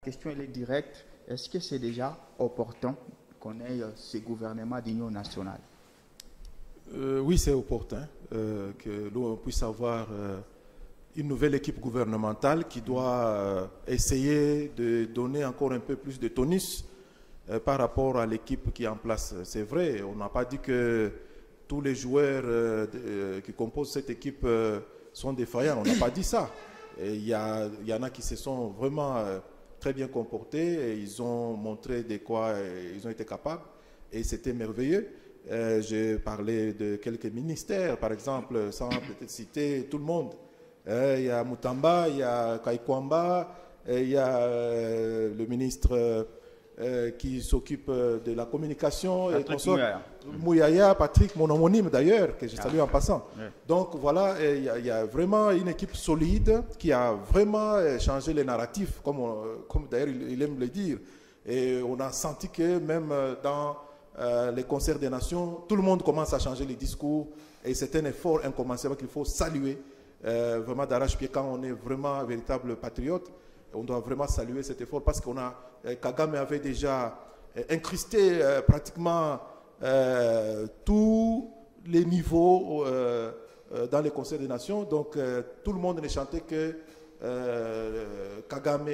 question elle est directe. Est-ce que c'est déjà opportun qu'on ait ce gouvernement d'union nationale? Oui, c'est opportun que l'on puisse avoir une nouvelle équipe gouvernementale qui doit essayer de donner encore un peu plus de tonus par rapport à l'équipe qui est en place. C'est vrai, on n'a pas dit que tous les joueurs qui composent cette équipe sont défaillants, on n'a pas dit ça. Il y en a qui se sont vraiment très bien comportés, et ils ont montré de quoi ils ont été capables, et c'était merveilleux. J'ai parlé de quelques ministères, par exemple, sans peut-être citer tout le monde. Il y a Mutamba, il y a Kaikwamba, il y a le ministre qui s'occupe de la communication. Patrick Mouyaya, Patrick, mon homonyme d'ailleurs, que je salue en passant. Ouais. Donc voilà, il y a vraiment une équipe solide qui a vraiment changé les narratifs, comme d'ailleurs il aime le dire. Et on a senti que même dans les concerts des nations, tout le monde commence à changer les discours, et c'est un effort incommensurable qu'il faut saluer. Vraiment d'arrache-pied, quand on est vraiment un véritable patriote, on doit vraiment saluer cet effort, parce qu'on a Kagame avait déjà incrusté pratiquement tous les niveaux dans les concerts des nations. Donc tout le monde ne chantait que Kagame,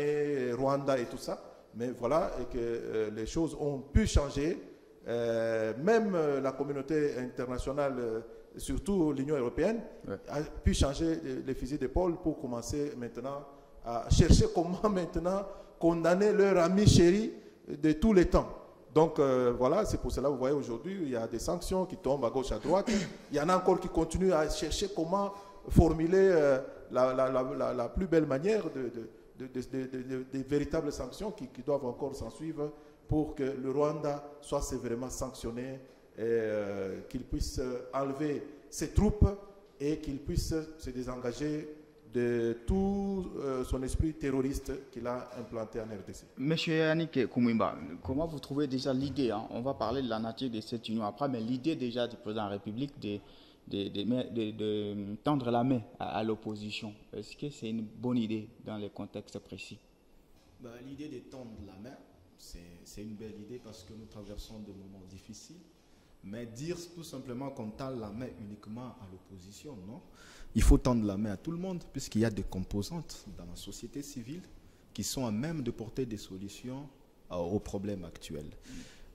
Rwanda et tout ça. Mais voilà, et que les choses ont pu changer. Même la communauté internationale, surtout l'Union européenne, a pu changer les fusils d'épaule pour commencer maintenant à chercher comment maintenant condamner leur ami chéri de tous les temps. Donc voilà, c'est pour cela, vous voyez aujourd'hui, il y a des sanctions qui tombent à gauche, à droite. Il y en a encore qui continuent à chercher comment formuler la plus belle manière de véritables sanctions qui doivent encore s'en suivre pour que le Rwanda soit sévèrement sanctionné, et qu'il puisse enlever ses troupes et qu'il puisse se désengager de tout son esprit terroriste qu'il a implanté en RDC. Monsieur Yannick Koumimba, comment vous trouvez déjà l'idée, hein? On va parler de la nature de cette union après, mais l'idée déjà du président de la République de tendre la main à l'opposition, est-ce que c'est une bonne idée dans les contextes précis? L'idée de tendre la main, c'est une belle idée, parce que nous traversons des moments difficiles. Mais dire tout simplement qu'on tend la main uniquement à l'opposition, non. Il faut tendre la main à tout le monde, puisqu'il y a des composantes dans la société civile qui sont à même de porter des solutions aux problèmes actuels.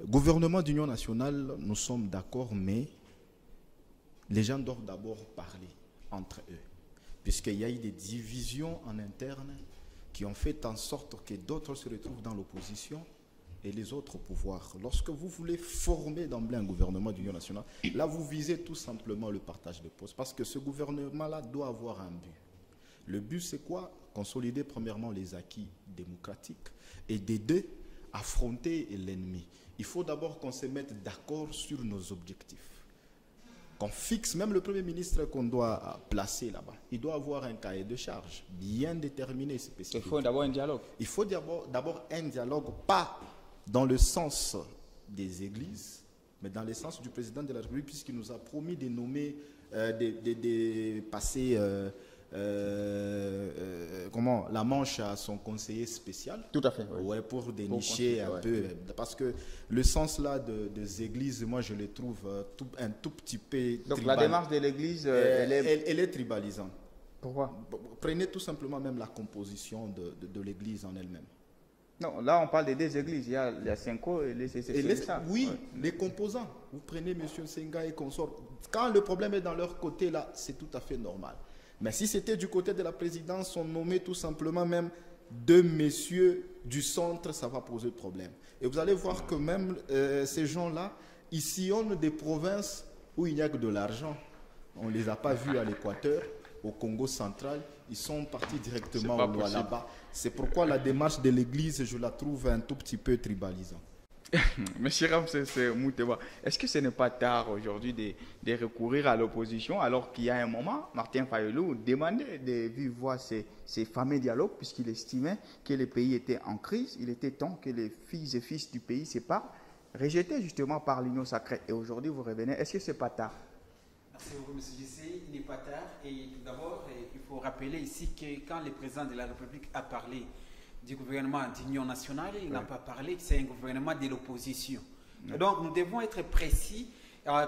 Gouvernement d'union nationale, nous sommes d'accord, mais les gens doivent d'abord parler entre eux, puisqu'il y a eu des divisions en interne qui ont fait en sorte que d'autres se retrouvent dans l'opposition et les autres au pouvoir. Lorsque vous voulez former d'emblée un gouvernement d'union nationale, là vous visez tout simplement le partage de postes, parce que ce gouvernement-là doit avoir un but. Le but, c'est quoi? Consolider premièrement les acquis démocratiques et d'aider à affronter l'ennemi. Il faut d'abord qu'on se mette d'accord sur nos objectifs, qu'on fixe, même le Premier ministre qu'on doit placer là-bas, il doit avoir un cahier de charge bien déterminé, spécifique. Il faut d'abord un dialogue. Il faut d'abord un dialogue, pas dans le sens des églises, mais dans le sens du président de la République, puisqu'il nous a promis de nommer, de passer la Manche à son conseiller spécial. Tout à fait. Oui. Ouais, pour dénicher un peu. Parce que le sens là des églises, moi je le trouve un tout petit peu. Donc la démarche de l'église, elle est tribalisante. Pourquoi? Prenez tout simplement même la composition de l'église en elle-même. Non, là on parle des deux églises, il y a Senko et les oui, les composants. Vous prenez M. Senga et consorts. Quand le problème est dans leur côté, là, c'est tout à fait normal. Mais si c'était du côté de la présidence, on nommait tout simplement même deux messieurs du centre, ça va poser problème. Et vous allez voir que même ces gens-là, ils sillonnent des provinces où il n'y a que de l'argent. On ne les a pas vus à l'Équateur, au Congo central. Ils sont partis directement au Rwanda là-bas. C'est pourquoi la démarche de l'Église, je la trouve un tout petit peu tribalisante. Monsieur Ramsès Mouteba, est-ce que ce n'est pas tard aujourd'hui de recourir à l'opposition, alors qu'il y a un moment, Martin Fayulu demandait de vive voix ces fameux dialogues, puisqu'il estimait que le pays était en crise. Il était temps que les filles et fils du pays se séparent, rejetés justement par l'union sacrée. Et aujourd'hui, vous revenez. Est-ce que ce n'est pas tard? Merci beaucoup, M. Gissé. Il n'est pas tard. Et tout d'abord, il faut rappeler ici que quand le président de la République a parlé du gouvernement d'union nationale, il n'a pas parlé que c'est un gouvernement de l'opposition. Donc nous devons être précis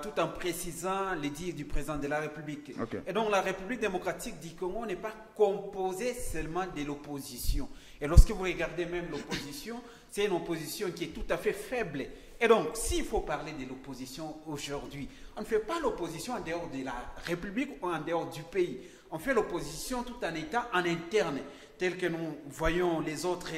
tout en précisant les dires du président de la République. Et donc la République démocratique du Congo n'est pas composée seulement de l'opposition. Et lorsque vous regardez même l'opposition, c'est une opposition qui est tout à fait faible. Et donc, s'il faut parler de l'opposition aujourd'hui, on ne fait pas l'opposition en dehors de la République ou en dehors du pays. On fait l'opposition tout en état en interne, tel que nous voyons les autres,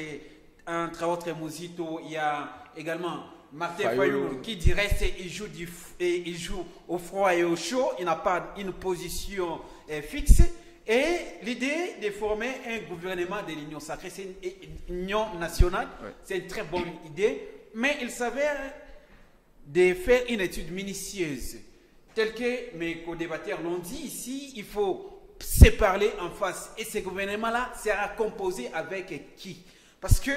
entre autres Mosito, il y a également Martin Fayulu qui dirait qu'il joue au froid et au chaud, il n'a pas une position fixe. Et l'idée de former un gouvernement de l'Union sacrée, c'est une union nationale, c'est une très bonne idée, mais il s'avère de faire une étude minutieuse. Tel que mes co-débatteurs l'ont dit ici, il faut se parler en face. Et ce gouvernement-là sera composé avec qui? Parce que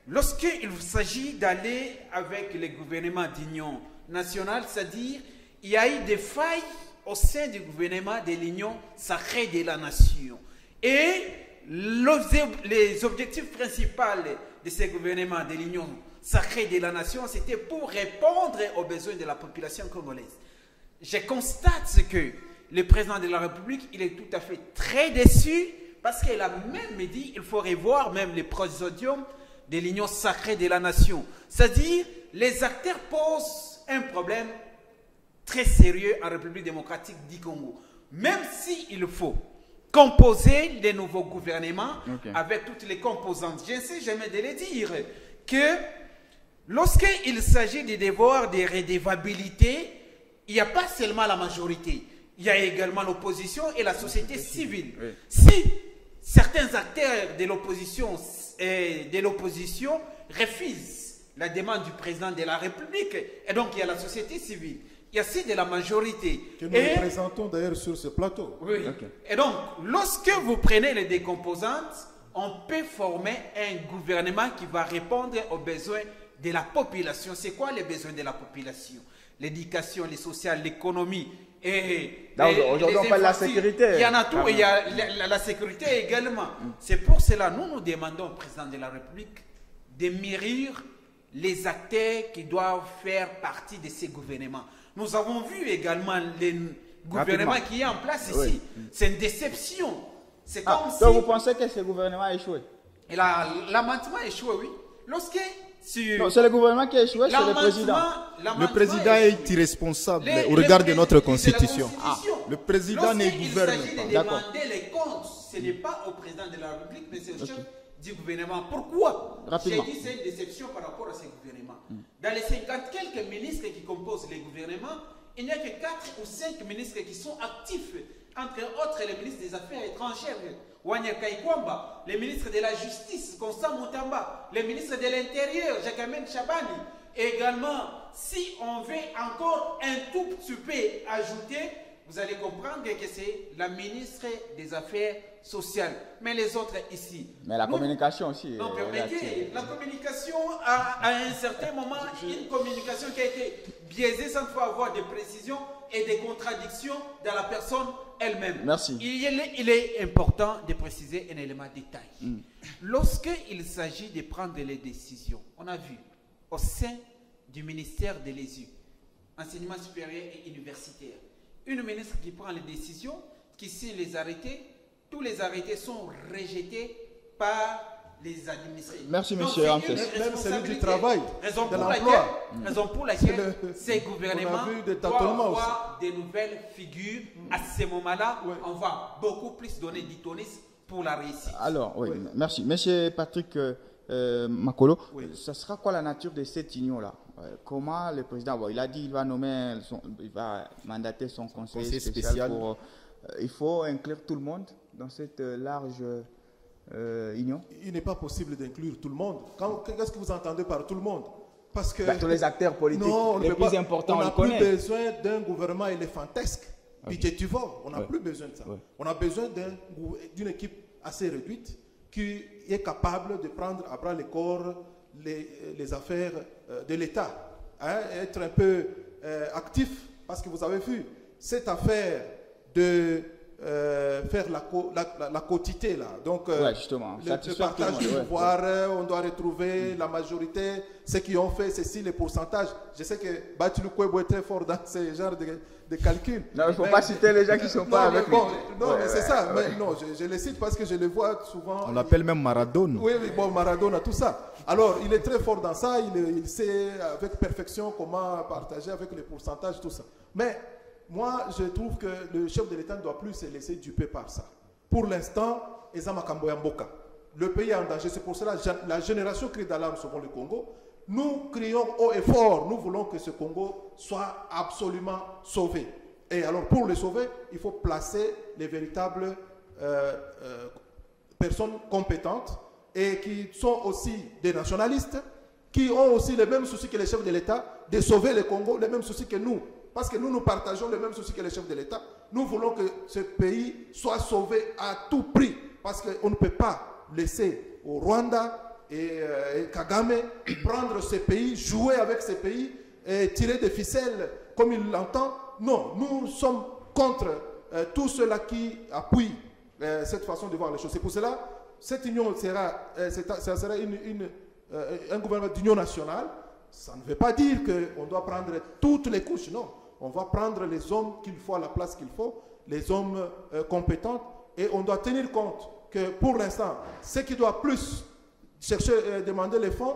lorsqu'il s'agit d'aller avec le gouvernement d'union nationale, c'est-à-dire il y a eu des failles au sein du gouvernement de l'union sacrée de la nation. Et les objectifs principaux de ce gouvernement de l'union sacrée de la nation, c'était pour répondre aux besoins de la population congolaise. Je constate que le président de la République, il est tout à fait très déçu parce qu'il a même dit qu'il faut revoir même les prosodiums de l'union sacrée de la nation. C'est-à-dire, les acteurs posent un problème très sérieux en République démocratique du Congo. Même s'il faut composer des nouveaux gouvernements avec toutes les composantes. Je sais jamais de le dire que lorsqu'il s'agit des devoirs de redevabilité, il n'y a pas seulement la majorité, il y a également l'opposition et la société civile. Si certains acteurs de l'opposition refusent la demande du président de la République, et donc il y a la société civile, il y a aussi de la majorité. Que nous représentons d'ailleurs sur ce plateau. Et donc, lorsque vous prenez les décomposantes, on peut former un gouvernement qui va répondre aux besoins de la population. C'est quoi les besoins de la population? L'éducation, les sociales, l'économie et aujourd'hui on parle de la sécurité. Il y en a tout, et il y a la sécurité également. C'est pour cela nous demandons au président de la République de mûrir les acteurs qui doivent faire partie de ces gouvernements. Nous avons vu également les gouvernements qui est en place ici. C'est une déception. C'est comme si... Donc vous pensez que ce gouvernement a échoué? Et l'amendement a échoué, oui. Non, c'est le gouvernement qui a échoué, c'est le président. Le président est irresponsable au regard de notre constitution. Le président ne gouverne pas. Lorsqu'il s'agit de demander les comptes, ce n'est pas au président de la République, mais c'est au chef du gouvernement. Pourquoi? J'ai dit c'est une déception par rapport à ce gouvernement. Dans les 50 quelques ministres qui composent les gouvernements, il n'y a que 4 ou 5 ministres qui sont actifs. Entre autres, les ministres des Affaires étrangères, Wanya Kaikwamba, les ministres de la Justice, Constant Moutamba, les ministres de l'Intérieur, Jacquemin Chabani. Et également, si on veut encore un tout petit peu ajouter, vous allez comprendre que c'est la ministre des Affaires sociales. Mais les autres ici. Mais la communication aussi. Non, permettez, la communication à un certain moment, une communication qui a été biaisée sans pouvoir avoir de précisions et des contradictions dans la personne elle-même. Merci. Il est important de préciser un élément de détail. Lorsqu'il s'agit de prendre les décisions, on a vu au sein du ministère de l'ESU, enseignement supérieur et universitaire, une ministre qui prend les décisions, qui signe les arrêtés, tous les arrêtés sont rejetés par les administrés. Merci, monsieur Ramsès. Même celui du travail, raison de raison pour laquelle ces gouvernements doivent avoir de nouvelles figures. À ce moment-là, on va beaucoup plus donner d'itonisme pour la réussite. Alors, merci. Monsieur Patrick Makolo, ça sera quoi la nature de cette union-là? Comment le président, il a dit qu'il va nommer, il va mandater son conseiller spécial pour... il faut inclure tout le monde dans cette large union? Il n'est pas possible d'inclure tout le monde. Qu'est-ce que vous entendez par tout le monde? Parce que tous les acteurs politiques les plus importants, on n'a plus besoin d'un gouvernement éléphantesque, budgétivore. On n'a plus besoin de ça. On a besoin d'une équipe assez réduite qui est capable de prendre à bras le corps les affaires de l'État. Être un peu actif, parce que vous avez vu, cette affaire de faire la quotité là. Donc, justement, le partage du pouvoir, on doit retrouver la majorité, ceux qui ont fait ceci, les pourcentages. Je sais que Batilou Kouebou est très fort dans ce genre de calcul. Non, il ne faut pas citer les gens qui ne sont pas avec lui. Non, mais c'est ça. Mais non, je les cite parce que je les vois souvent. On l'appelle même Maradona. Oui, bon, Maradona, tout ça. Alors, il est très fort dans ça. Il sait avec perfection comment partager avec les pourcentages, tout ça. Mais moi, je trouve que le chef de l'État ne doit plus se laisser duper par ça. Pour l'instant, Ezama Kamboyamboka. Le pays est en danger. C'est pour cela que la génération crie d'alarme selon le Congo. Nous crions haut et fort. Nous voulons que ce Congo soit absolument sauvé. Et alors, pour le sauver, il faut placer les véritables personnes compétentes et qui sont aussi des nationalistes, qui ont aussi les mêmes soucis que les chefs de l'État de sauver le Congo, les mêmes soucis que nous. Parce que nous partageons les mêmes soucis que les chefs de l'État. Nous voulons que ce pays soit sauvé à tout prix. Parce qu'on ne peut pas laisser au Rwanda et Kagame prendre ce pays, jouer avec ce pays et tirer des ficelles comme il l'entend. Non, nous sommes contre tous ceux-là qui appuient cette façon de voir les choses. C'est pour cela cette union sera un gouvernement d'union nationale. Ça ne veut pas dire qu'on doit prendre toutes les couches, non. On va prendre les hommes qu'il faut à la place qu'il faut, les hommes compétents, et on doit tenir compte que pour l'instant, ce qui doit plus chercher, demander les fonds,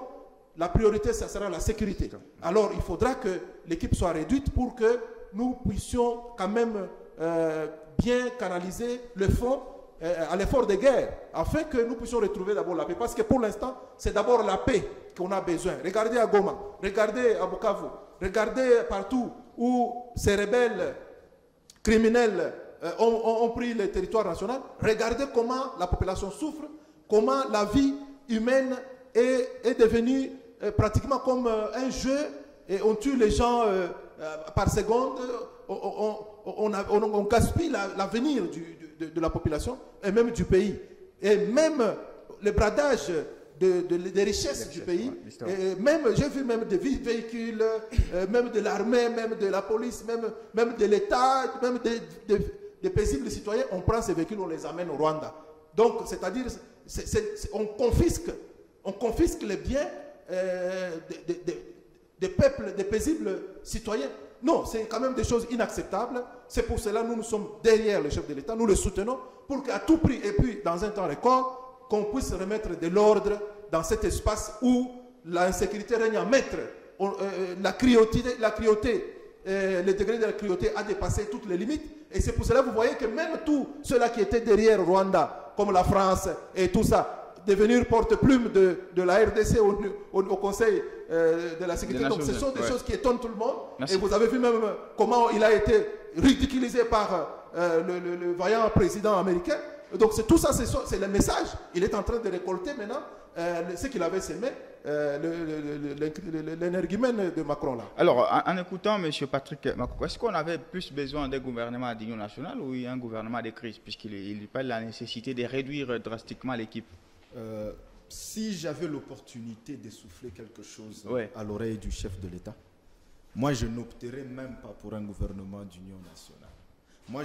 la priorité, ça sera la sécurité. Alors, il faudra que l'équipe soit réduite pour que nous puissions quand même bien canaliser le fonds à l'effort de guerre, afin que nous puissions retrouver d'abord la paix. Parce que pour l'instant, c'est d'abord la paix qu'on a besoin. Regardez à Goma, regardez à Bukavu, regardez partout où ces rebelles criminels ont pris le territoire national. Regardez comment la population souffre, comment la vie humaine est devenue pratiquement comme un jeu, et on tue les gens par seconde, on gaspille l'avenir de la population et même du pays. Et même le bradage des richesses du pays. Et même, j'ai vu même des véhicules, même de l'armée, même de la police, même de l'État, même des paisibles citoyens. On prend ces véhicules, on les amène au Rwanda. Donc, c'est-à-dire, on confisque les biens des peuples, des paisibles citoyens. Non, c'est quand même des choses inacceptables. C'est pour cela que nous sommes derrière le chef de l'État. Nous le soutenons pour qu'à tout prix, et puis dans un temps record, qu'on puisse remettre de l'ordre dans cet espace où l'insécurité règne en maître. La cruauté, le degré de la cruauté a dépassé toutes les limites. Et c'est pour cela que vous voyez que même tous ceux-là qui étaient derrière Rwanda, comme la France et tout ça, devenir porte-plume de la RDC au Conseil de la sécurité. Donc ce sont des choses qui étonnent tout le monde. Merci. Et vous avez vu même comment il a été ridiculisé par le vaillant président américain. Donc tout ça, c'est le message. Il est en train de récolter maintenant ce qu'il avait semé, l'énergumène de Macron là. Alors, en écoutant M. Patrick Makoko, est-ce qu'on avait plus besoin d'un gouvernement d'union nationale ou un gouvernement de crise, puisqu'il parle de la nécessité de réduire drastiquement l'équipe? Si j'avais l'opportunité de souffler quelque chose à l'oreille du chef de l'État, moi je n'opterais même pas pour un gouvernement d'union nationale. Moi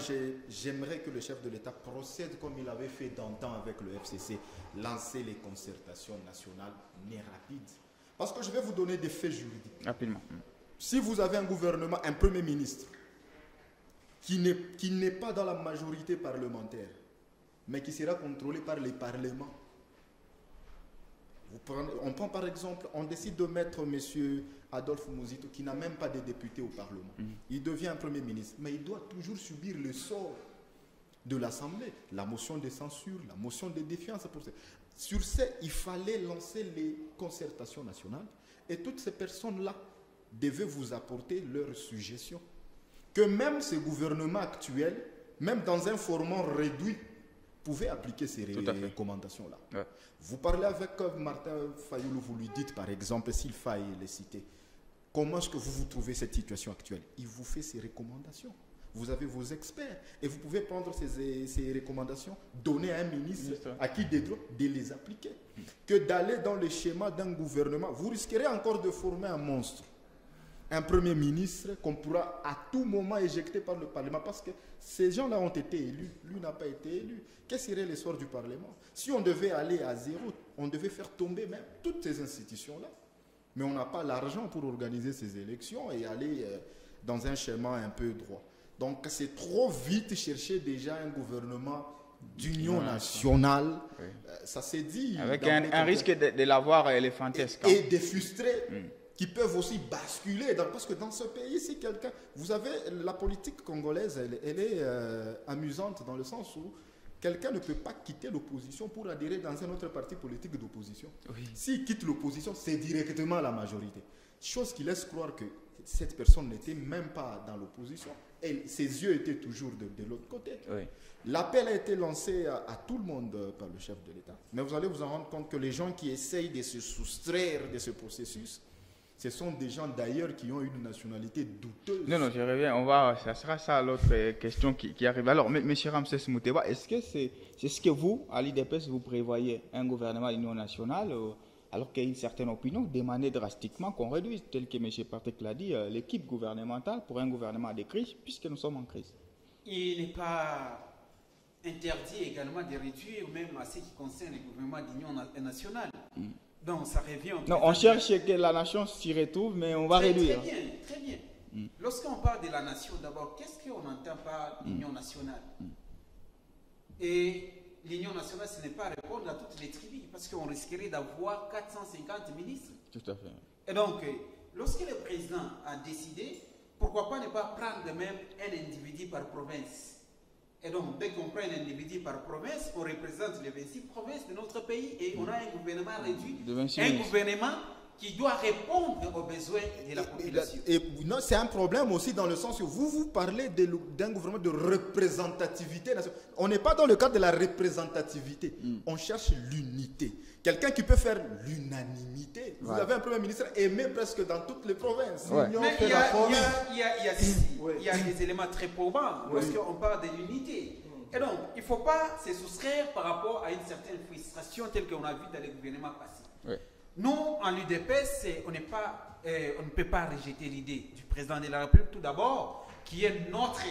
j'aimerais que le chef de l'État procède comme il avait fait d'antan avec le FCC, lancer les concertations nationales, mais rapides. Parce que je vais vous donner des faits juridiques. Rapidement. Si vous avez un gouvernement, un premier ministre, qui n'est pas dans la majorité parlementaire, mais qui sera contrôlé par les parlements, on prend par exemple, on décide de mettre M. Adolphe Muzito, qui n'a même pas de député au Parlement. Il devient un Premier ministre, mais il doit toujours subir le sort de l'Assemblée, la motion de censure, la motion de défiance. Sur ce, il fallait lancer les concertations nationales, et toutes ces personnes-là devaient vous apporter leurs suggestions. Que même ce gouvernement actuel, même dans un format réduit, pouvez appliquer ces recommandations-là. Ouais. Vous parlez avec Martin Fayoulou, vous lui dites par exemple, s'il faille les citer, comment est-ce que vous trouvez cette situation actuelle? Il vous fait ces recommandations. Vous avez vos experts et vous pouvez prendre ces recommandations, donner à un ministre à qui des droits de les appliquer. Que d'aller dans le schéma d'un gouvernement, vous risquerez encore de former un monstre. Un premier ministre qu'on pourra à tout tout moment éjecté par le Parlement parce que ces gens-là ont été élus. Lui n'a pas été élu. Quel serait l'essor du Parlement? Si on devait aller à zéro, on devait faire tomber même toutes ces institutions-là. Mais on n'a pas l'argent pour organiser ces élections et aller dans un schéma un peu droit. Donc c'est trop vite chercher déjà un gouvernement d'union nationale. Oui. Ça s'est dit. Avec un risque de l'avoir éléphantesque. Et des frustrés qui peuvent aussi basculer. Parce que dans ce pays, si quelqu'un... Vous avez la politique congolaise, elle est amusante dans le sens où quelqu'un ne peut pas quitter l'opposition pour adhérer dans un autre parti politique d'opposition. Oui. S'il quitte l'opposition, c'est directement la majorité. Chose qui laisse croire que cette personne n'était même pas dans l'opposition. Et ses yeux étaient toujours de l'autre côté. Oui. L'appel a été lancé à tout le monde par le chef de l'État. Mais vous allez vous en rendre compte que les gens qui essayent de se soustraire de ce processus, ce sont des gens d'ailleurs qui ont une nationalité douteuse. Non, je reviens. Ça sera ça l'autre question qui arrive. Alors, M. Ramsès Mouteba, est-ce que c'est ce que vous, à l'IDPS, vous prévoyez un gouvernement d'union nationale alors qu'il y a une certaine opinion, demander drastiquement qu'on réduise, tel que M. Patrick l'a dit, l'équipe gouvernementale pour un gouvernement de crise, puisque nous sommes en crise? Il n'est pas interdit également de réduire, même à ce qui concerne le gouvernement d'union nationale. Donc, ça revient... Non, on cherche que la nation s'y retrouve, mais on va réduire. Très bien, très bien. Lorsqu'on parle de la nation, d'abord, qu'est-ce qu'on entend par l'union nationale? Et l'union nationale, ce n'est pas répondre à toutes les tribus, parce qu'on risquerait d'avoir 450 ministres. Tout à fait. Et donc, lorsque le président a décidé, pourquoi pas ne pas prendre même un individu par province? Et donc, dès qu'on prend un individu par province, on représente les 26 provinces de notre pays et on a un gouvernement réduit, un gouvernement qui doit répondre aux besoins de la population. Non, c'est un problème aussi dans le sens où vous parlez d'un gouvernement de représentativité nationale. On n'est pas dans le cadre de la représentativité. On cherche l'unité. Quelqu'un qui peut faire l'unanimité. Vous avez un Premier ministre aimé presque dans toutes les provinces. Mais il y a des éléments très probants lorsqu'on parle de l'unité. Et donc, il ne faut pas se soustraire par rapport à une certaine frustration telle qu'on a vu dans les gouvernements passés. Nous, en l'UDPS, on ne peut pas rejeter l'idée du président de la République, tout d'abord, qui est notre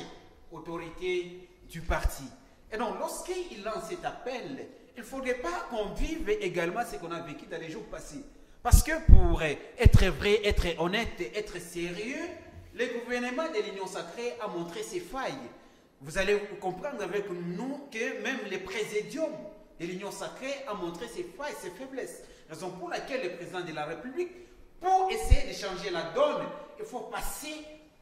autorité du parti. Et donc, lorsqu'il lance cet appel, il ne faudrait pas qu'on vive également ce qu'on a vécu dans les jours passés. Parce que pour être vrai, être honnête, être sérieux, le gouvernement de l'Union sacrée a montré ses failles. Vous allez comprendre avec nous que même le présidium de l'Union sacrée a montré ses failles, ses faiblesses. Raison pour laquelle le président de la République, pour essayer de changer la donne, il faut passer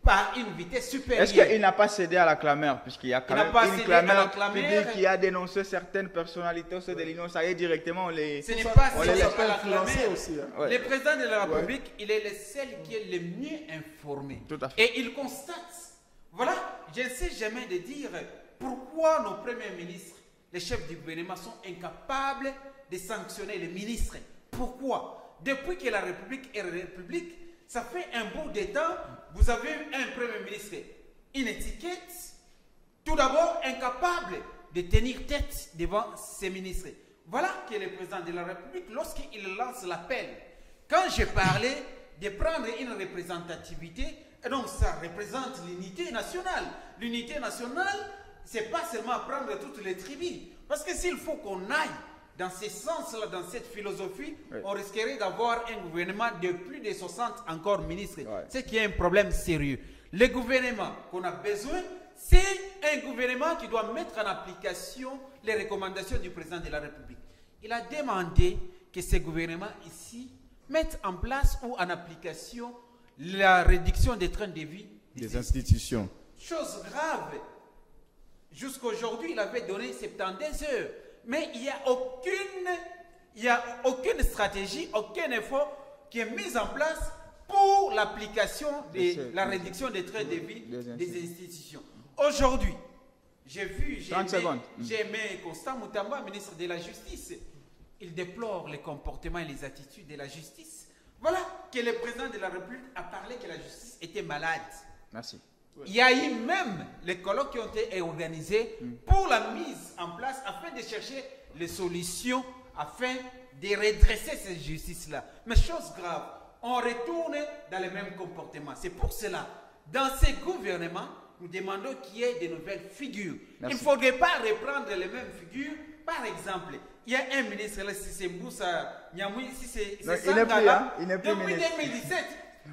par une vitesse supérieure. Est-ce qu'il n'a pas cédé à la clameur, puisqu'il y a quand même une clameur publique qui a dénoncé certaines personnalités de l'Union sacrée directement? Ce n'est pas cédé à la clameur aussi. Hein. Le président de la République, il est le seul qui est le mieux informé. Tout à fait. Et il constate. Voilà, je ne sais jamais de dire pourquoi nos premiers ministres, les chefs du gouvernement sont incapables de sanctionner les ministres. Pourquoi? Depuis que la République est république, ça fait un bout de temps, vous avez un Premier ministre, une étiquette, tout d'abord incapable de tenir tête devant ses ministres. Voilà que le président de la République, lorsqu'il lance l'appel, quand je parlais de prendre une représentativité, et donc ça représente l'unité nationale. L'unité nationale, ce n'est pas seulement prendre toutes les tribus. Parce que s'il faut qu'on aille dans ce sens-là, dans cette philosophie, on risquerait d'avoir un gouvernement de plus de 60 encore ministres. Ce qui est un problème sérieux. Le gouvernement qu'on a besoin, c'est un gouvernement qui doit mettre en application les recommandations du président de la République. Il a demandé que ce gouvernement ici mette en place ou en application la réduction des trains de vie des institutions. Chose grave. Jusqu'à aujourd'hui, il avait donné 72 heures. Mais il n'y a aucune stratégie, aucun effort qui est mis en place pour l'application de la réduction des trains de vie des institutions. Aujourd'hui, j'ai aimé Constant Moutamba, ministre de la Justice. Il déplore les comportements et les attitudes de la justice. Voilà que le président de la République a parlé que la justice était malade. Merci. Il y a eu même les colloques qui ont été organisés pour la mise en place afin de chercher les solutions afin de redresser cette justice-là. Mais chose grave, on retourne dans les mêmes comportements. C'est pour cela dans ces gouvernements, nous demandons qu'il y ait de nouvelles figures. Merci. Il ne faudrait pas reprendre les mêmes figures. Par exemple, il y a un ministre, là, si c'est Mboussa Niamoui, si c'est Sangala, depuis 2017.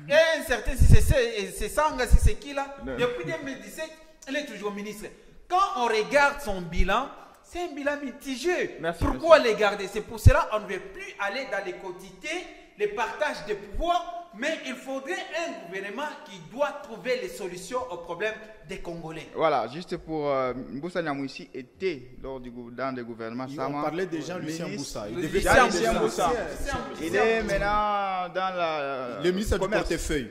Il y a un certain, si c'est Sanga, si c'est qui là, depuis 2017, il est toujours ministre. Quand on regarde son bilan, c'est un bilan mitigé. Merci, pourquoi les garder? C'est pour cela qu'on ne veut plus aller dans les quotités, les partages de pouvoir, mais il faudrait un gouvernement qui doit trouver les solutions aux problèmes des Congolais. Voilà, juste pour Mboussa Niamoui était dans le gouvernement. On parlait de Jean-Lucien Mboussa. Jean-Lucien Mboussa. Il est maintenant dans le ministre du portefeuille.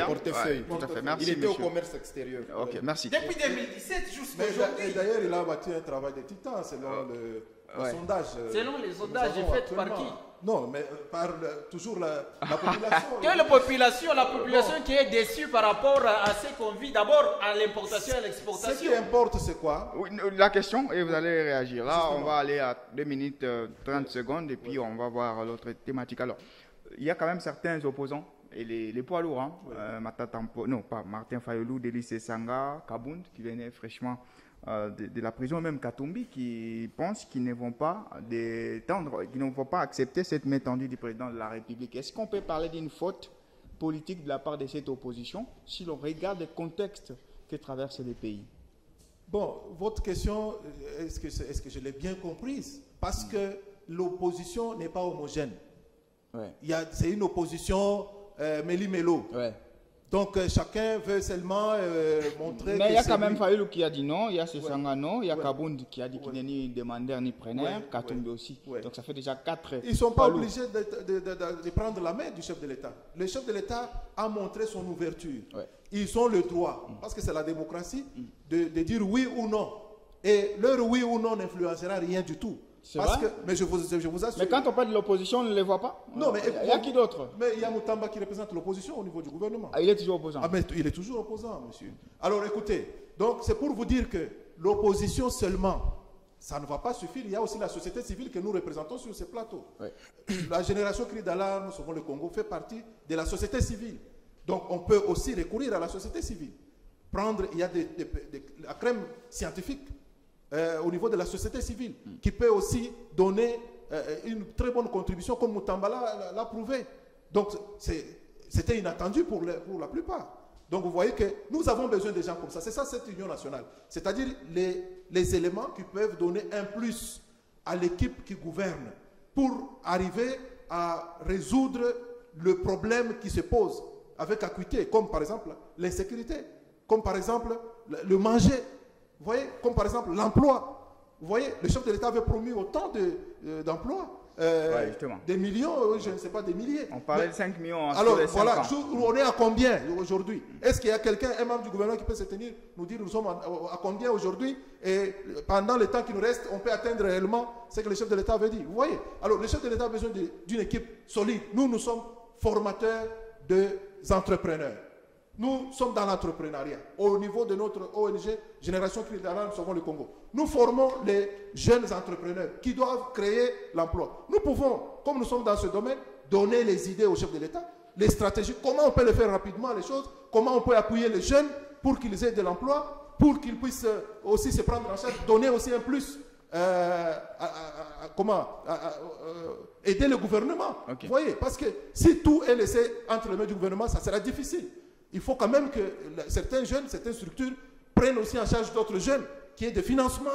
Portefeuille. Tout à fait. Merci, il était monsieur. au commerce extérieur. Ok, merci. Depuis 2017 jusqu'à aujourd'hui. D'ailleurs, il a bâti un travail de titan selon le sondage. Selon les sondages faits par qui? Non, mais par toujours la population. Quelle population? La population qui est déçue par rapport à ce qu'on vit d'abord à l'importation et à l'exportation. Ce qui importe, c'est quoi? Oui, la question, et vous allez réagir. Là, on va aller à 2 minutes 30 secondes et puis on va voir l'autre thématique. Alors, il y a quand même certains opposants et les poids lourds. Hein, non, pas Martin Fayulu, Délice Sanga, Kabound, qui venaient fraîchement de la prison, même Katumbi, qui pensent qu'ils ne vont pas accepter cette main tendue du président de la République. Est-ce qu'on peut parler d'une faute politique de la part de cette opposition si l'on regarde le contexte que traversent les pays? Bon, votre question, est-ce que je l'ai bien comprise? Parce que l'opposition n'est pas homogène. Ouais. C'est une opposition méli-mélo. Ouais. Donc chacun veut seulement montrer. Mais il y a quand même Fayulu qui a dit non, il y a Sesanga non, il y a Kabound qui a dit qu'il n'est ni demandeur ni preneur, Katumbi aussi. Donc ça fait déjà 4. Ils ne sont pas obligés de prendre la main du chef de l'État. Le chef de l'État a montré son ouverture. Ouais. Ils ont le droit, parce que c'est la démocratie, de dire oui ou non. Et leur oui ou non n'influencera rien du tout. Parce que, mais je vous assure. Mais quand on parle de l'opposition, on ne les voit pas. Non, mais il y a qui d'autre? Mais il y a Moutamba qui représente l'opposition au niveau du gouvernement. Ah, il est toujours opposant. Ah, mais il est toujours opposant, monsieur. Alors écoutez, donc c'est pour vous dire que l'opposition seulement, ça ne va pas suffire. Il y a aussi la société civile que nous représentons sur ces plateaux. Oui. La génération Cri d'alarme, selon le Congo, fait partie de la société civile. Donc on peut aussi recourir à la société civile. Il y a la crème scientifique. Au niveau de la société civile, qui peut aussi donner une très bonne contribution, comme Moutamba l'a prouvé. Donc, c'était inattendu pour la plupart. Donc, vous voyez que nous avons besoin de gens comme ça. C'est ça, cette union nationale. C'est-à-dire les éléments qui peuvent donner un plus à l'équipe qui gouverne pour arriver à résoudre le problème qui se pose avec acuité, comme par exemple l'insécurité, comme par exemple le manger. Vous voyez, comme par exemple l'emploi. Vous voyez, le chef de l'État avait promis autant d'emplois. Des millions, je ne sais pas, des milliers. On parlait de 5 millions alors, voilà, on est à combien aujourd'hui? Est-ce qu'il y a quelqu'un, un membre du gouvernement qui peut se tenir, nous dire nous sommes à combien aujourd'hui? Et pendant le temps qui nous reste, on peut atteindre réellement ce que le chef de l'État avait dit. Vous voyez? Alors, le chef de l'État a besoin d'une équipe solide. Nous sommes formateurs d'entrepreneurs. Nous sommes dans l'entrepreneuriat. Au niveau de notre ONG, Génération Cri d'Alarme, Sauvons le Congo. Nous formons les jeunes entrepreneurs qui doivent créer l'emploi. Nous pouvons, comme nous sommes dans ce domaine, donner les idées au chef de l'État, les stratégies, comment on peut le faire rapidement, les choses, comment on peut appuyer les jeunes pour qu'ils aient de l'emploi, pour qu'ils puissent aussi se prendre en charge, donner aussi un plus, aider le gouvernement. Okay. Vous voyez, parce que si tout est laissé entre les mains du gouvernement, ça sera difficile. Il faut quand même que certains jeunes, certaines structures prennent aussi en charge d'autres jeunes, qu'il y ait des financements,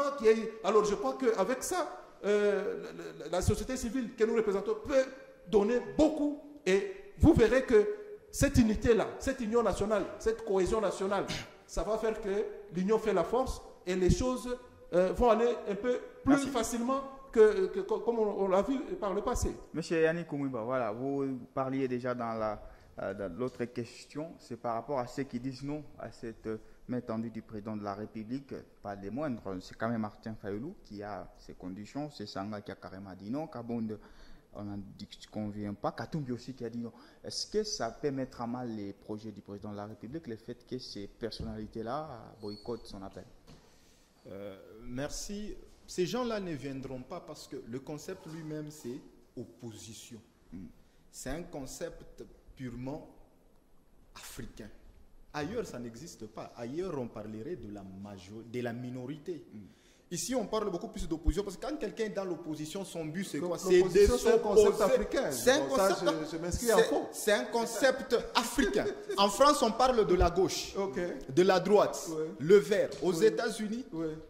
Alors je crois qu'avec ça, la société civile que nous représentons peut donner beaucoup et vous verrez que cette unité-là, cette union nationale, cette cohésion nationale, ça va faire que l'union fait la force et les choses vont aller un peu plus facilement comme on l'a vu par le passé. Monsieur Yannick Koumouba, voilà, vous parliez déjà dans l'autre question, c'est par rapport à ceux qui disent non à cette main tendue du président de la République, pas des moindres. C'est quand même Martin Fayulu qui a ses conditions, c'est Sanga qui a carrément dit non, Kabound, on a dit que tu ne conviens pas, Katumbi aussi qui a dit non. Est-ce que ça peut mettre à mal les projets du président de la République, le fait que ces personnalités-là boycottent son appel? Merci. Ces gens-là ne viendront pas parce que le concept lui-même, c'est opposition. C'est un concept purement africain. Ailleurs, ça n'existe pas. Ailleurs, on parlerait de la minorité. Ici, on parle beaucoup plus d'opposition parce que quand quelqu'un est dans l'opposition, son but, c'est quoi? C'est un concept africain. C'est un concept africain. En France, on parle de la gauche, de la droite, le vert. Aux États-Unis,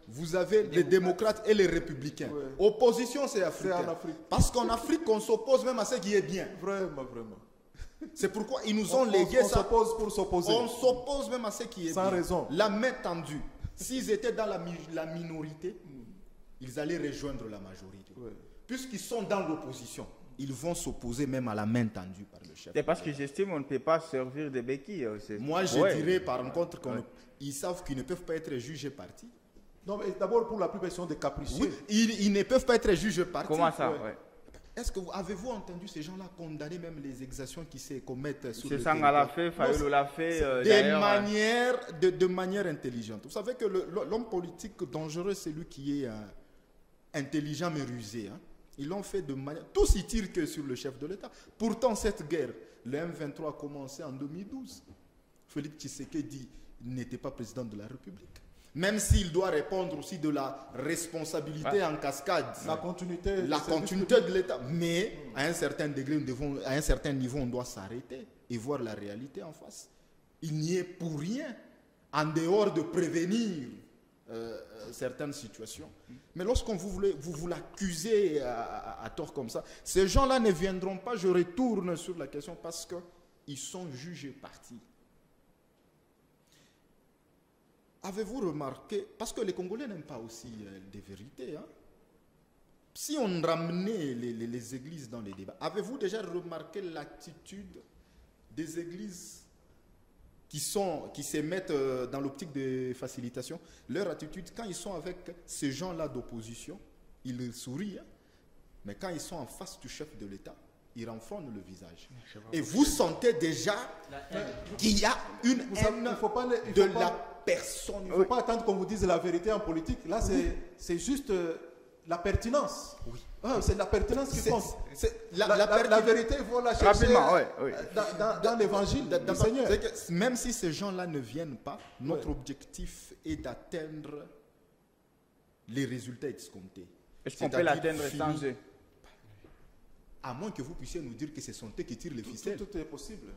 vous avez les démocrates et les républicains. Opposition, c'est africain. Parce qu'en Afrique, on s'oppose même à ce qui est bien. Vraiment, vraiment. C'est pourquoi ils nous ont légué ça. On s'oppose pour s'opposer. On s'oppose même à ce qui est bien. Sans raison. La main tendue. S'ils étaient dans la minorité, ils allaient rejoindre la majorité. Puisqu'ils sont dans l'opposition, ils vont s'opposer même à la main tendue par le chef. C'est parce que j'estime qu'on ne peut pas servir de béquilles. Moi, je dirais par contre qu'ils savent qu'ils ne peuvent pas être jugés partis. Non, mais d'abord, pour la plupart, ils sont des capricieux. Oui, ils ne peuvent pas être jugés partis. Comment ça? Est-ce que avez-vous entendu ces gens-là condamner même les exactions qui se commettent sur le territoire? C'est ça, l'a fait, Fayulu l'a fait. De manière intelligente. Vous savez que l'homme politique dangereux, c'est lui qui est intelligent mais rusé. Hein. Ils l'ont fait de manière... Tous ils tirent que sur le chef de l'État. Pourtant, cette guerre, le M23 a commencé en 2012. Félix Tshisekedi n'était pas président de la République. Même s'il doit répondre aussi de la responsabilité en cascade, la continuité de l'État. Mais à un certain degré, à un certain niveau, on doit s'arrêter et voir la réalité en face. Il n'y est pour rien, en dehors de prévenir certaines situations. Mais lorsqu'on vous l'accusez à tort comme ça, ces gens-là ne viendront pas, je retourne sur la question, parce qu'ils sont jugés partis. Avez-vous remarqué, parce que les Congolais n'aiment pas aussi des vérités, hein? Si on ramenait les églises dans les débats, avez-vous déjà remarqué l'attitude des églises qui se mettent dans l'optique de facilitation? Leur attitude, quand ils sont avec ces gens-là d'opposition, ils sourient, hein? Mais quand ils sont en face du chef de l'État, ils renfronnent le visage. Et vous sentez déjà qu'il y a une haine de la personne. Il ne faut pas attendre qu'on vous dise la vérité en politique. Là, c'est juste la pertinence. Oui. C'est la pertinence qui compte. La vérité, il faut la chercher dans l'évangile du Seigneur. Même si ces gens-là ne viennent pas, notre objectif est d'atteindre les résultats escomptés. Est-ce qu'on peut l'atteindre sans eux? À moins que vous puissiez nous dire que ce sont eux qui tirent les ficelles. Tout est possible.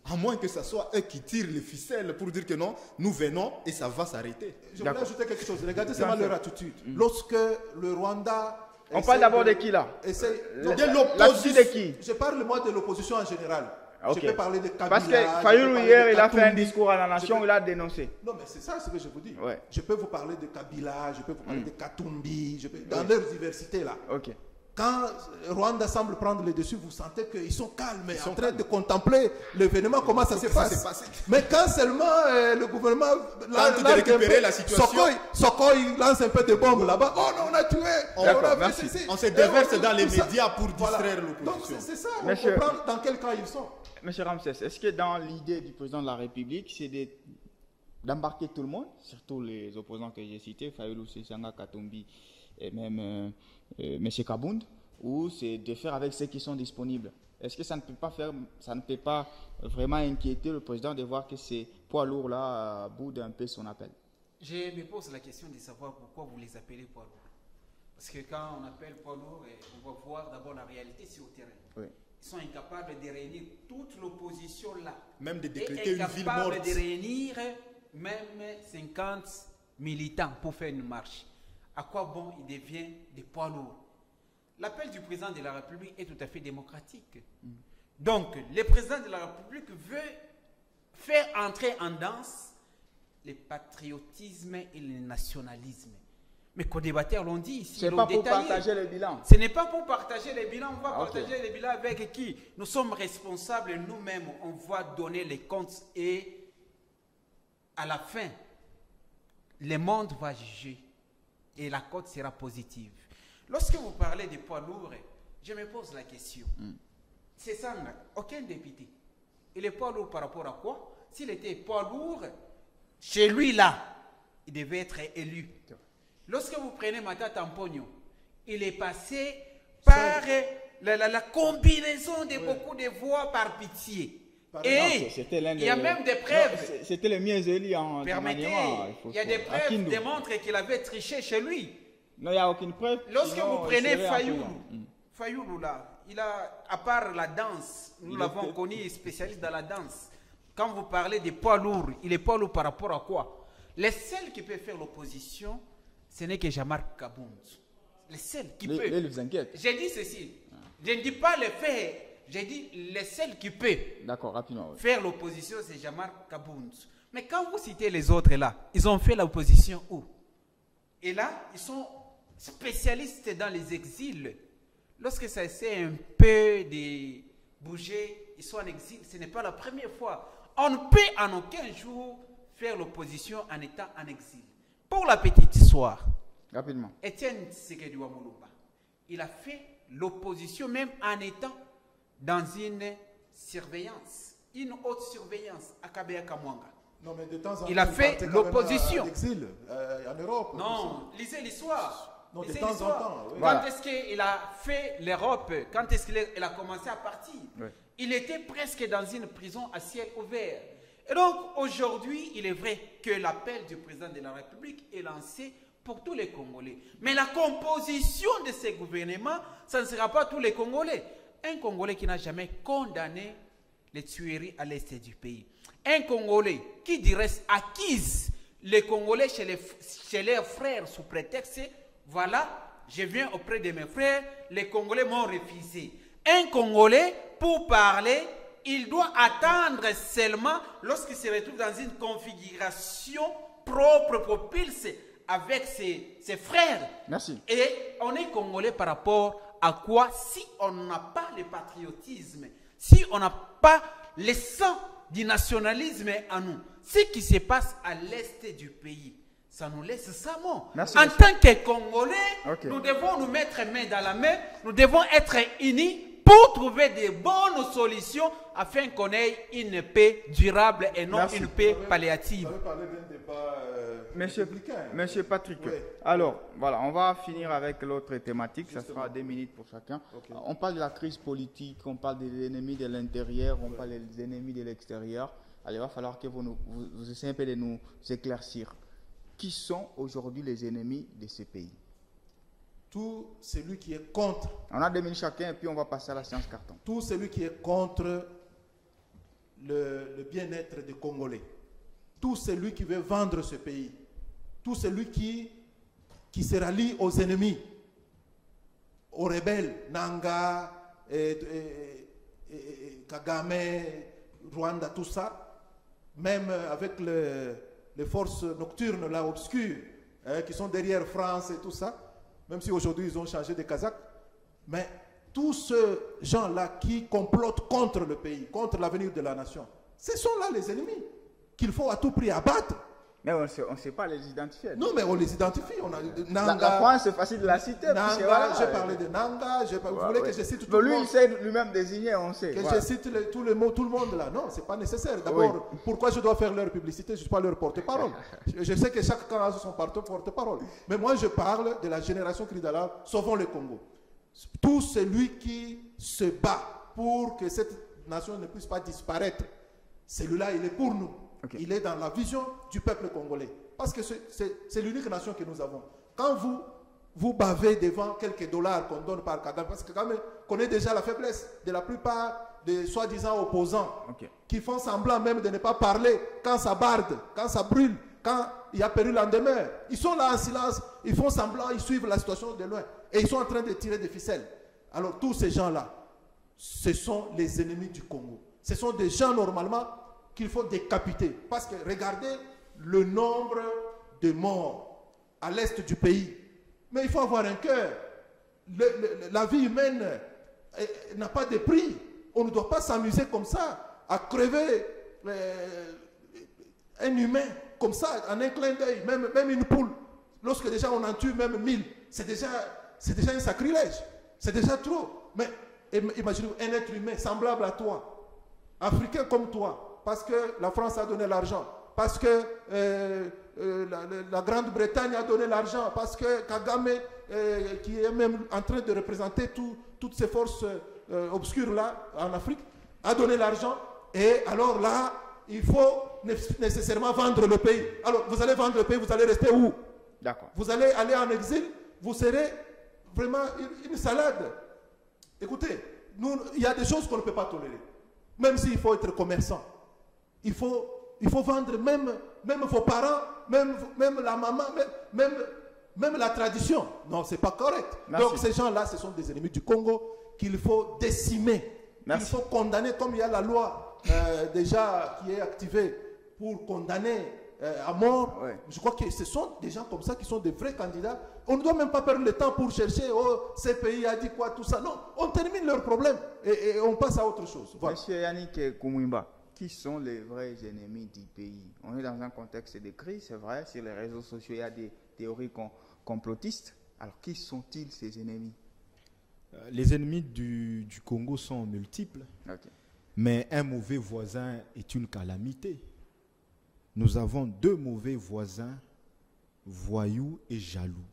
À moins que ce soit eux qui tirent les ficelles pour dire que non, nous venons et ça va s'arrêter. Je voulais ajouter quelque chose. Regardez seulement leur attitude. Lorsque le Rwanda... On parle d'abord de qui là? De l'opposition. De qui? Je parle moi de l'opposition en général. Je peux parler de Kabila. Parce que Fayulu hier, il a fait un discours à la nation, il a dénoncé. Non, mais c'est ça ce que je vous dis. Je peux vous parler de Kabila, je peux vous parler de Katumbi, dans leur diversité là. Quand Rwanda semble prendre le dessus, vous sentez qu'ils sont calmes, en train de contempler l'événement, comment ça se passe. Mais quand seulement le gouvernement tente de récupérer la situation, Sokoy lance un peu de bombes là-bas. Oh non, on a tué, on se déverse dans les médias pour distraire l'opposition. Donc c'est ça, on comprend dans quel cas ils sont. Monsieur Ramsès, est-ce que dans l'idée du président de la République, c'est d'embarquer tout le monde, surtout les opposants que j'ai cités, Fayulu, Sesanga, Katumbi et même M. Kabound, ou c'est de faire avec ceux qui sont disponibles? Est-ce que ça ne peut pas vraiment inquiéter le président de voir que ces poids lourds-là boudent un peu son appel? Je me pose la question de savoir pourquoi vous les appelez poids lourds. Parce que quand on appelle poids lourds, on va voir d'abord la réalité sur le terrain. Oui. Ils sont incapables de réunir toute l'opposition là. Même de décréter une ville morte. Incapables de réunir même 50 militants pour faire une marche. À quoi bon il devient des poids lourds? L'appel du président de la République est tout à fait démocratique. Donc, le président de la République veut faire entrer en danse le patriotisme et le nationalisme. Mais co-débatteurs l'ont dit ici. Ce n'est pas pour partager le bilan. Ce n'est pas pour partager les bilans. On va partager les bilans avec qui? Nous sommes responsables nous-mêmes. On va donner les comptes et à la fin, le monde va juger. Et la cote sera positive. Lorsque vous parlez des poids lourds, je me pose la question. C'est ça, aucun député. Il est poids lourd par rapport à quoi? S'il était poids lourd, chez lui là, il devait être élu. Lorsque vous prenez Matata Mpogno, il est passé par la combinaison de beaucoup de voix par pitié. Et il y a même des preuves. C'était le mieux élu en Permettez, il y a des preuves qui démontrent qu'il avait triché chez lui. Non, il n'y a aucune preuve. Lorsque vous prenez Fayoulou là, il a, à part la danse, nous l'avons connu spécialiste dans la danse. Quand vous parlez des poids lourds, il est poids lourd par rapport à quoi? Les seuls qui peuvent faire l'opposition, ce n'est que Jean-Marc Kabound. Les seuls qui peuvent. Vous inquiète. J'ai dit ceci. Je ne dis pas les faits. J'ai dit les seuls qui peuvent faire l'opposition, c'est Jean-Marc Kabound. Mais quand vous citez les autres là, ils ont fait l'opposition où? Et là, ils sont spécialistes dans les exils. Lorsque ça essaie un peu de bouger, ils sont en exil. Ce n'est pas la première fois. On ne peut en aucun jour faire l'opposition en étant en exil. Pour la petite histoire, rapidement, Étienne Tshisekedi Wamuluba, il a fait l'opposition même en étant dans une surveillance, une haute surveillance à Kabea Kamwanga. Non, mais de temps en temps, il a fait l'opposition. En Europe. Non, lisez l'histoire. Non, de temps en temps. Oui. Quand est-ce qu'il a fait l'Europe? Quand est-ce qu'il a commencé à partir? Oui. Il était presque dans une prison à ciel ouvert. Et donc, aujourd'hui, il est vrai que l'appel du président de la République est lancé pour tous les Congolais. Mais la composition de ces gouvernements, ça ne sera pas tous les Congolais. Un Congolais qui n'a jamais condamné les tueries à l'est du pays. Un Congolais qui dirait acquise les Congolais chez leurs frères sous prétexte, voilà, je viens auprès de mes frères, les Congolais m'ont refusé. Un Congolais, pour parler, il doit attendre seulement lorsqu'il se retrouve dans une configuration propre, propulse avec ses frères. Merci. Et on est Congolais par rapport à quoi? Si on n'a pas le patriotisme, si on n'a pas le sang du nationalisme en nous, ce qui se passe à l'est du pays, ça nous laisse ça mort. En tant que Congolais, nous devons nous mettre main dans la main, nous devons être unis pour trouver des bonnes solutions afin qu'on ait une paix durable et non une paix palliative. Vous avez parlé d'un débat Monsieur Patrick, alors voilà, on va finir avec l'autre thématique, ça sera 2 minutes pour chacun. On parle de la crise politique, on parle des ennemis de l'intérieur, on parle des ennemis de l'extérieur. Alors il va falloir que vous essayez un peu de nous éclaircir. Qui sont aujourd'hui les ennemis de ces pays? Tout celui qui est contre. On a 2 minutes chacun et puis on va passer à la séance carton. Tout celui qui est contre le bien-être des Congolais. Tout celui qui veut vendre ce pays. Tout celui qui se rallie aux ennemis, aux rebelles, Nanga, Kagame, Rwanda, tout ça, même avec les forces nocturnes là, obscures, qui sont derrière France et tout ça, même si aujourd'hui ils ont changé de Kazakhs, mais tous ces gens-là qui complotent contre le pays, contre l'avenir de la nation, ce sont là les ennemis qu'il faut à tout prix abattre. Mais on ne sait pas les identifier. Non, mais on les identifie. On a Nanga, la France, c'est facile de la citer. Nanga, j'ai parlé de Nanga. Vous voulez que je cite tout le monde? Lui, il sait lui-même désigner, on sait. Que je cite tout le monde là. Non, ce n'est pas nécessaire. D'abord, pourquoi je dois faire leur publicité? Je ne suis pas leur porte-parole. Je sais que chaque camp a son porte-parole. Mais moi, je parle de la génération Kridala, sauvons le Congo. Tout celui qui se bat pour que cette nation ne puisse pas disparaître, celui-là, il est pour nous. Il est dans la vision du peuple congolais. Parce que c'est l'unique nation que nous avons. Quand vous bavez devant quelques dollars qu'on donne par Kagame, parce que Kagame connaît déjà la faiblesse de la plupart des soi-disant opposants, qui font semblant même de ne pas parler quand ça barde, quand ça brûle, quand il y a péril en demeure. Ils sont là en silence, ils font semblant, ils suivent la situation de loin. Et ils sont en train de tirer des ficelles. Alors tous ces gens-là, ce sont les ennemis du Congo. Ce sont des gens normalement qu'il faut décapiter. Parce que regardez le nombre de morts à l'est du pays. Mais il faut avoir un cœur. La vie humaine n'a pas de prix. On ne doit pas s'amuser comme ça, à crever un humain comme ça, en un clin d'œil, même une poule. Lorsque déjà on en tue même 1000, c'est déjà un sacrilège. C'est déjà trop. Mais imaginez un être humain semblable à toi, africain comme toi, parce que la France a donné l'argent, parce que la Grande-Bretagne a donné l'argent, parce que Kagame, qui est même en train de représenter toutes ces forces obscures là en Afrique, a donné l'argent. Et alors là, il faut nécessairement vendre le pays. Alors, vous allez vendre le pays, vous allez rester où? D'accord. Vous allez aller en exil, vous serez vraiment une salade. Écoutez, il y a des choses qu'on ne peut pas tolérer. Même s'il faut être commerçant. Il faut vendre même vos parents, même la maman, même la tradition. Non, ce n'est pas correct. Merci. Donc ces gens-là, ce sont des ennemis du Congo qu'il faut décimer. Il faut condamner, comme il y a la loi déjà qui est activée pour condamner à mort. Ouais. Je crois que ce sont des gens comme ça qui sont des vrais candidats. On ne doit même pas perdre le temps pour chercher, oh, ce pays a dit quoi, tout ça. Non, on termine leur problème et on passe à autre chose. Voilà. Monsieur Yannick Koumouimba, qui sont les vrais ennemis du pays? On est dans un contexte de crise, c'est vrai, sur les réseaux sociaux, il y a des théories complotistes. Alors, qui sont-ils ces ennemis? Les ennemis du Congo sont multiples, Okay. mais un mauvais voisin est une calamité. Nous avons deux mauvais voisins, voyous et jaloux.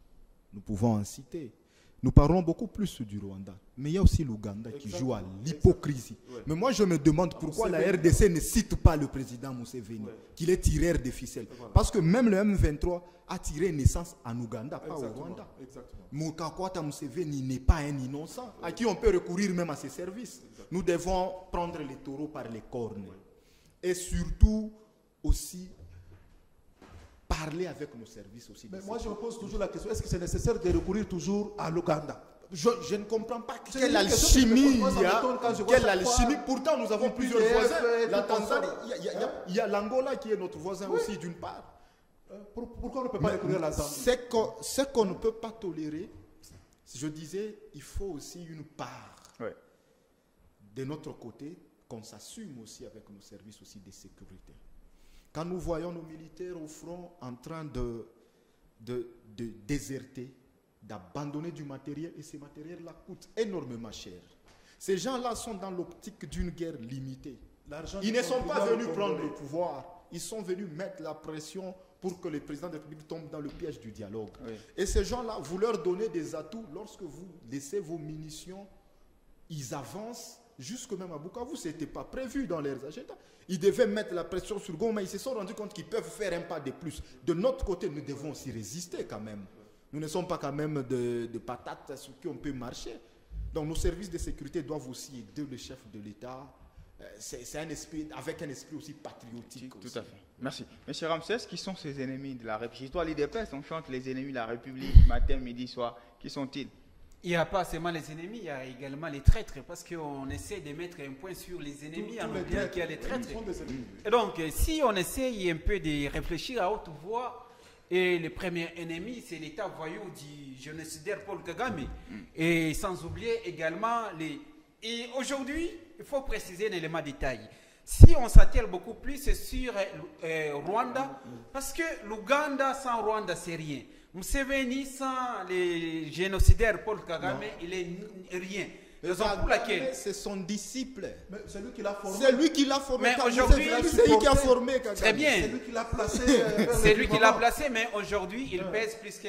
Nous pouvons en citer. Nous parlons beaucoup plus du Rwanda, mais il y a aussi l'Ouganda qui joue à l'hypocrisie. Ouais. Mais moi, je me demande pourquoi la RDC ne cite pas le président Museveni, qu'il est tireur de ficelles. Voilà. Parce que même le M23 a tiré naissance en Ouganda, pas au Rwanda. Exactement. Mukakwata Museveni n'est pas un innocent, à qui on peut recourir même à ses services. Nous devons prendre les taureaux par les cornes. Et surtout, aussi, parler avec nos services aussi. Mais moi, je me pose toujours la question, est-ce que c'est nécessaire de recourir toujours à l'Ouganda? Je ne comprends pas C'est quelle une question alchimie que je me il pose, y ça a. m'étonne quand je vois Quelle chaque alchimie. fois Pourtant, nous avons plusieurs PDF, voisins. La tout comme ça. Tanzanie, il y a l'Angola qui est notre voisin aussi d'une part. Pourquoi on ne peut pas recourir à la Zambie? Ce qu'on ne peut pas tolérer, je disais, il faut aussi une part de notre côté qu'on s'assume aussi avec nos services aussi de sécurité. Quand nous voyons nos militaires au front en train de déserter, d'abandonner du matériel, et ces matériels-là coûtent énormément cher. Ces gens-là sont dans l'optique d'une guerre limitée. Ils ne sont pas venus prendre le pouvoir, ils sont venus mettre la pression pour que le président de la République tombe dans le piège du dialogue. Oui. Et ces gens-là, vous leur donnez des atouts, lorsque vous laissez vos munitions, ils avancent jusque même à Bukavu. Ce n'était pas prévu dans leurs agendas. Ils devaient mettre la pression sur Goma, ils se sont rendus compte qu'ils peuvent faire un pas de plus. De notre côté, nous devons aussi résister quand même. Nous ne sommes pas quand même de patates sur qui on peut marcher. Donc nos services de sécurité doivent aussi aider le chef de l'État. C'est un esprit, avec un esprit aussi patriotique. Tout à fait. Merci. Monsieur Ramsès, qui sont ces ennemis de la République? Toi, l'IDPS, on chante les ennemis de la République, matin, midi, soir. Qui sont-ils? Il n'y a pas seulement les ennemis, il y a également les traîtres, parce qu'on essaie de mettre un point sur les ennemis, en oubliant qu'il y a les traîtres. Et donc, si on essaye un peu de réfléchir à haute voix, et le premier ennemi, c'est l'État voyou du génocidaire Paul Kagame, et sans oublier également les... Et aujourd'hui, il faut préciser un élément de détail. Si on s'attelle beaucoup plus sur Rwanda, parce que l'Ouganda sans Rwanda, c'est rien. Museveni sans les génocidaires Paul Kagame, il est rien. Raison pour laquelle c'est son disciple. C'est lui qui l'a formé. C'est lui qui l'a formé. Mais aujourd'hui, c'est lui qui a formé Kagame. Très bien. C'est lui qui l'a placé. C'est lui qui l'a placé, mais aujourd'hui, il pèse plus que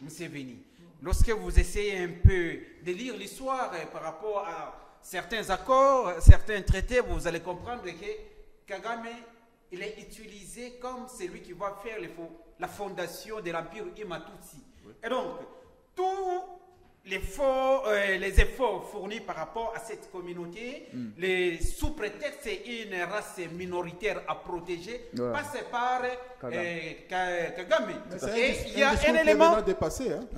Museveni. Lorsque vous essayez un peu de lire l'histoire par rapport à certains accords, certains traités, vous allez comprendre que Kagame, il est utilisé comme celui qui va faire la fondation de l'empire Imatutsi. Oui. Et donc, tous les efforts fournis par rapport à cette communauté, sous prétexte c'est une race minoritaire à protéger, passent par Kagame. Et il y a un élément,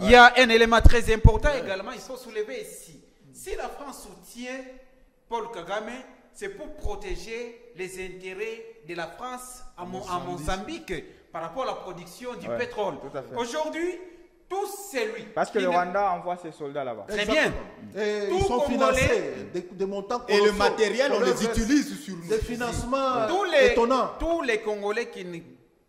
il y a un élément très important également, il faut soulever ici. Si la France soutient Paul Kagame, c'est pour protéger les intérêts de la France à Mozambique par rapport à la production du pétrole. Aujourd'hui, tout c'est lui. Parce que le Rwanda envoie ses soldats là-bas. Très bien. Et ils sont financés des montants colossaux. Et le matériel, on les utilise sur nous. Des financements étonnants. Tous les Congolais qui ne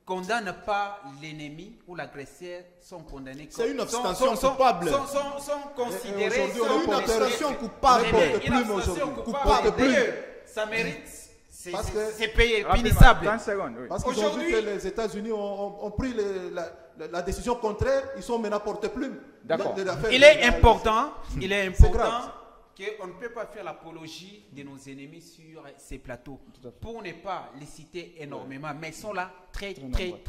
condamnent pas l'ennemi ou l'agresseur sont condamnés. C'est une abstention coupable. Sont considérés. C'est une abstention coupable. Une abstention coupable. Ça mérite. C'est payé, punissable. 30 secondes, oui. Parce qu'ils ont vu que les États-Unis ont pris la décision contraire, ils sont maintenant porte-plume. D'accord. Il est important qu'on ne peut pas faire l'apologie de nos ennemis sur ces plateaux pour ne pas les citer énormément, mais ils sont là très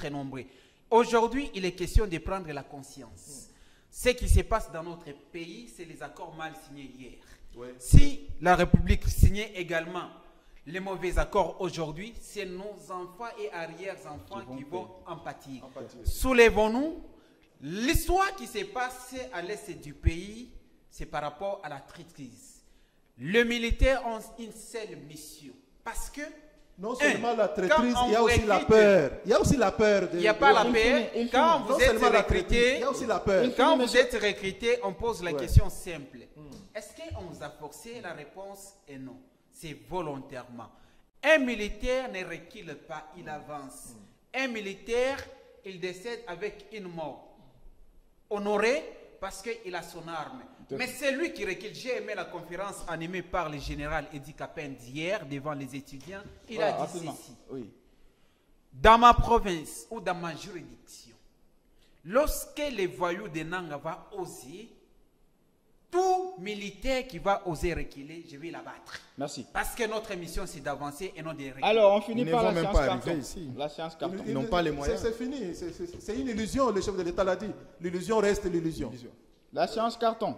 nombreux. Aujourd'hui, il est question de prendre la conscience. Ce qui se passe dans notre pays, c'est les accords mal signés hier. Ouais. Si la République signait également les mauvais accords aujourd'hui, c'est nos enfants et arrière-enfants qui vont en pâtir. Soulevons-nous. L'histoire qui s'est passée à l'est du pays, c'est par rapport à la traîtrise. Les militaires ont une seule mission. Parce que non seulement la traîtrise, il y a aussi la peur. Il y a aussi la peur. Il n'y a pas la peur. Quand vous êtes recruté, il y a aussi la peur. Quand vous êtes recruté, on pose la question simple. Est-ce qu'on vous a forcé? La réponse est non. C'est volontairement. Un militaire ne recule pas, il avance. Un militaire, il décède avec une mort. Honoré parce qu'il a son arme. Mais c'est lui qui recule. J'ai aimé la conférence animée par le général Edi Kapend d'hier devant les étudiants. Il a dit ceci. Oui. Dans ma province ou dans ma juridiction, lorsque les voyous de Nanga va oser, tout militaire qui va oser reculer, je vais l'abattre. Merci. Parce que notre mission, c'est d'avancer et non de reculer. Alors, on finit par la séance carton. La séance carton. Ils n'ont pas les moyens. C'est fini. C'est une illusion, le chef de l'État l'a dit. L'illusion reste l'illusion. La séance carton.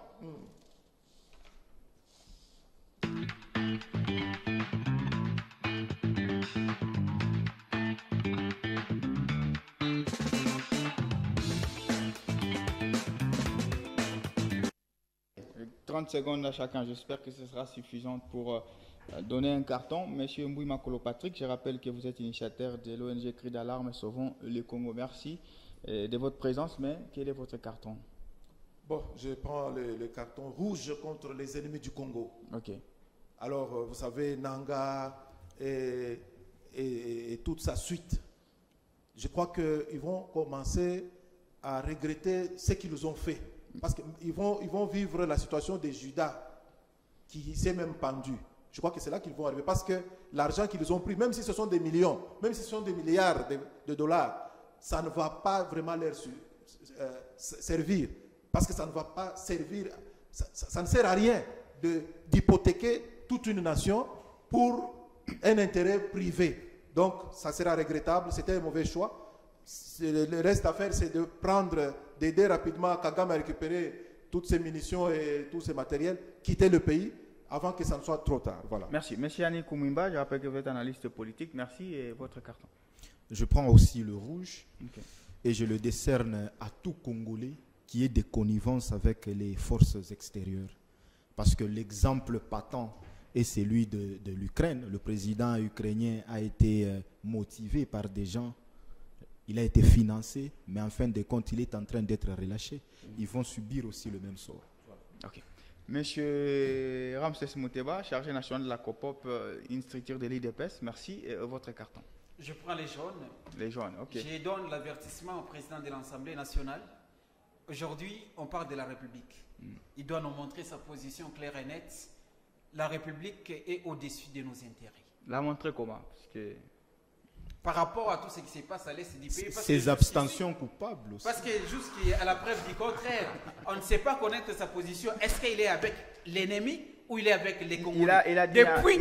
30 secondes à chacun. J'espère que ce sera suffisant pour donner un carton. Monsieur Mbouy Makolo Patrick, je rappelle que vous êtes initiateur de l'ONG Cri d'alarme Sauvons le Congo. Merci de votre présence, mais quel est votre carton? Bon, je prends le carton rouge contre les ennemis du Congo. Ok. Alors, vous savez, Nanga et toute sa suite, je crois qu'ils vont commencer à regretter ce qu'ils nous ont fait. Parce qu'ils vont vivre la situation de Judas qui s'est même pendu. Je crois que c'est là qu'ils vont arriver. Parce que l'argent qu'ils ont pris, même si ce sont des millions, même si ce sont des milliards de dollars, ça ne va pas vraiment leur servir. Parce que ça ne va pas servir, ça ne sert à rien d'hypothéquer toute une nation pour un intérêt privé. Donc, ça sera regrettable. C'était un mauvais choix. Le reste à faire, c'est d'aider rapidement Kagame à récupérer toutes ces munitions et tous ces matériels, quitter le pays avant que ça ne soit trop tard. Voilà. Merci. Monsieur Yannick Koumimba, je rappelle que vous êtes analyste politique. Merci et votre carton. Je prends aussi le rouge et je le décerne à tout Congolais qui ait des connivences avec les forces extérieures. Parce que l'exemple patent est celui de l'Ukraine. Le président ukrainien a été motivé par des gens. Il a été financé, mais en fin de compte, il est en train d'être relâché. Ils vont subir aussi le même sort. Ok. Monsieur Ramses Mouteba, chargé national de la COPOP, une structure de l'IDPS, merci. Et votre carton? Je prends les jaunes. Les jaunes, ok. Je donne l'avertissement au président de l'Assemblée nationale. Aujourd'hui, on parle de la République. Il doit nous montrer sa position claire et nette. La République est au-dessus de nos intérêts. La montrer comment? Parce que par rapport à tout ce qui se passe à l'est du pays. Ces abstentions coupables aussi. Parce que jusqu'à la preuve du contraire, on ne sait pas connaître sa position. Est-ce qu'il est avec l'ennemi ou il est avec les Congolais? Il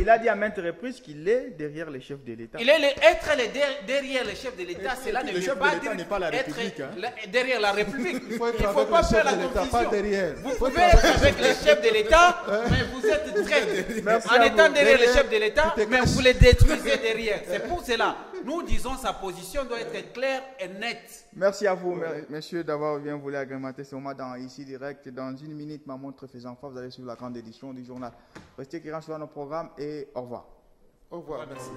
a dit à maintes reprises qu'il est derrière les chefs de l'État. Être derrière les chefs de l'État, cela ne veut pas dire pas la République, être derrière la République. Il ne faut pas faire la confusion. Vous pouvez être avec les chefs de l'État, mais vous êtes traître. En étant derrière les chefs de l'État, mais vous les détruisez derrière. C'est pour cela. Nous disons sa position doit être claire et nette. Merci à vous, messieurs, d'avoir bien voulu agrémenter ce moment dans Ici Direct. Dans une minute, ma montre faisant foi, vous allez suivre la grande édition du journal. Restez qui sur nos programmes et au revoir. Au revoir, merci.